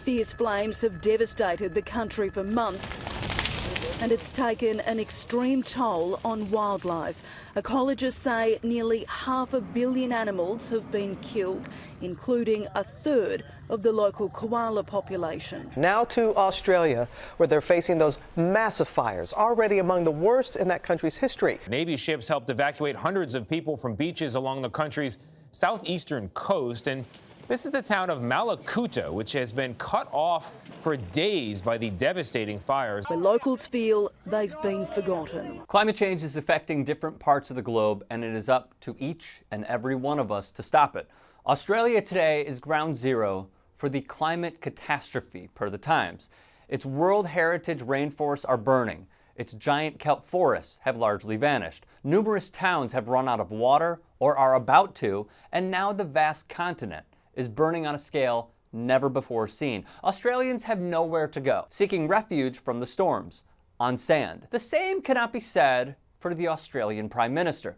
Fierce flames have devastated the country for months, and it's taken an extreme toll on wildlife. Ecologists say nearly 500 million animals have been killed, including a third of the local koala population. Now to Australia, where they're facing those massive fires, already among the worst in that country's history. Navy ships helped evacuate hundreds of people from beaches along the country's southeastern coast, and this is the town of Malakuta, which has been cut off for days by the devastating fires. Where locals feel they've been forgotten. Climate change is affecting different parts of the globe, and it is up to each and every one of us to stop it. Australia today is ground zero for the climate catastrophe, per the Times. Its World Heritage rainforests are burning. Its giant kelp forests have largely vanished. Numerous towns have run out of water or are about to, and now the vast continent is burning on a scale never before seen. Australians have nowhere to go, seeking refuge from the storms on sand. The same cannot be said for the Australian Prime Minister.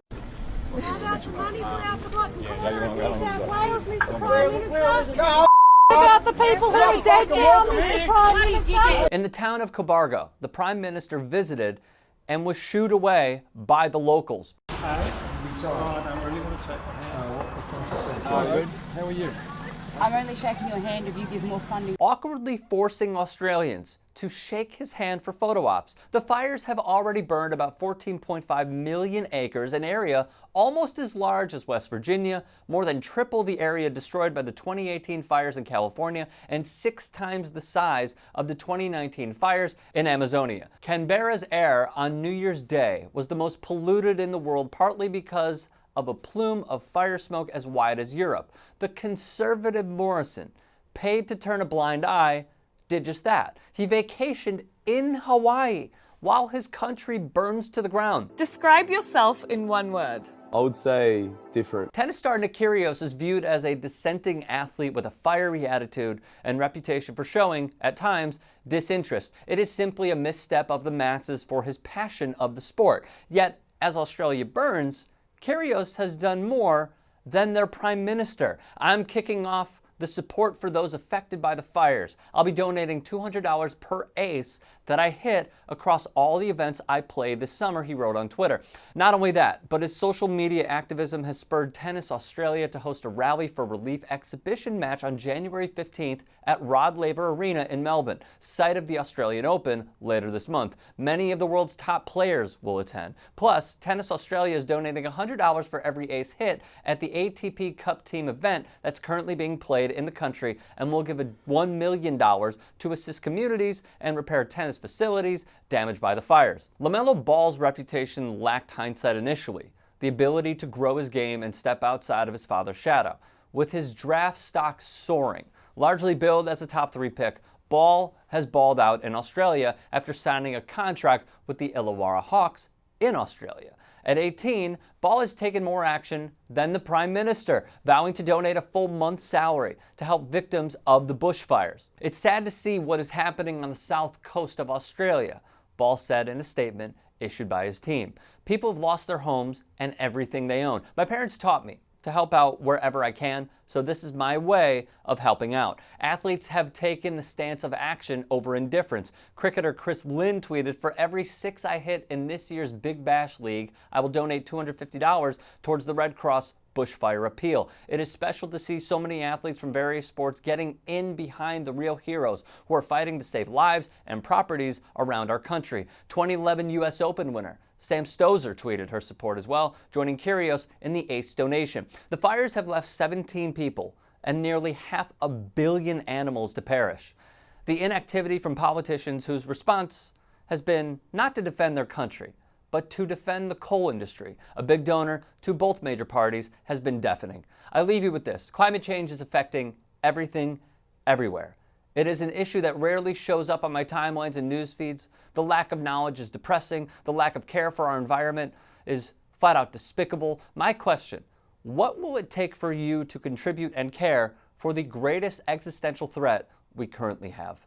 How about the money for our forgotten cause, New South Wales, Mr Prime Minister? About the people who are dead now, Mr Prime Minister? In the town of Cobargo, the Prime Minister visited and was shooed away by the locals. Good. How are you? I'm only shaking your hand if you give more funding. Awkwardly forcing Australians to shake his hand for photo ops. The fires have already burned about 14.5 million acres, an area almost as large as West Virginia, more than triple the area destroyed by the 2018 fires in California, and 6 times the size of the 2019 fires in Amazonia. Canberra's air on New Year's Day was the most polluted in the world, partly because of a plume of fire smoke as wide as Europe. The conservative Morrison, paid to turn a blind eye, did just that. He vacationed in Hawaii while his country burns to the ground. Describe yourself in one word. I would say different. Tennis star Nick Kyrgios is viewed as a dissenting athlete with a fiery attitude and reputation for showing, at times, disinterest. It is simply a misstep of the masses for his passion of the sport. Yet, as Australia burns, Kyrgios has done more than their prime minister. I'm kicking off the support for those affected by the fires. I'll be donating $200 per ace that I hit across all the events I played this summer, he wrote on Twitter. Not only that, but his social media activism has spurred Tennis Australia to host a Rally for Relief exhibition match on January 15th at Rod Laver Arena in Melbourne, site of the Australian Open later this month. Many of the world's top players will attend. Plus, Tennis Australia is donating $100 for every ace hit at the ATP Cup Team event that's currently being played in the country, and will give $1 million to assist communities and repair tennis facilities damaged by the fires. LaMelo Ball's reputation lacked hindsight initially, the ability to grow his game and step outside of his father's shadow. With his draft stock soaring, largely billed as a top 3 pick, Ball has balled out in Australia after signing a contract with the Illawarra Hawks in Australia. At 18, Ball has taken more action than the Prime Minister, vowing to donate a full month's salary to help victims of the bushfires. It's sad to see what is happening on the south coast of Australia, Ball said in a statement issued by his team. People have lost their homes and everything they own. My parents taught me to help out wherever I can, so this is my way of helping out. Athletes have taken the stance of action over indifference. Cricketer Chris Lynn tweeted, "For every 6 I hit in this year's Big Bash League, I will donate $250 towards the Red Cross bushfire appeal." It is special to see so many athletes from various sports getting in behind the real heroes who are fighting to save lives and properties around our country. 2011 U.S. Open winner Sam Stosur tweeted her support as well, joining Kyrgios in the ace donation. The fires have left 17 people and nearly 500 million animals to perish. The inactivity from politicians whose response has been not to defend their country, but to defend the coal industry, a big donor to both major parties, has been deafening. I leave you with this. Climate change is affecting everything, everywhere. It is an issue that rarely shows up on my timelines and news feeds. The lack of knowledge is depressing. The lack of care for our environment is flat out despicable. My question, what will it take for you to contribute and care for the greatest existential threat we currently have?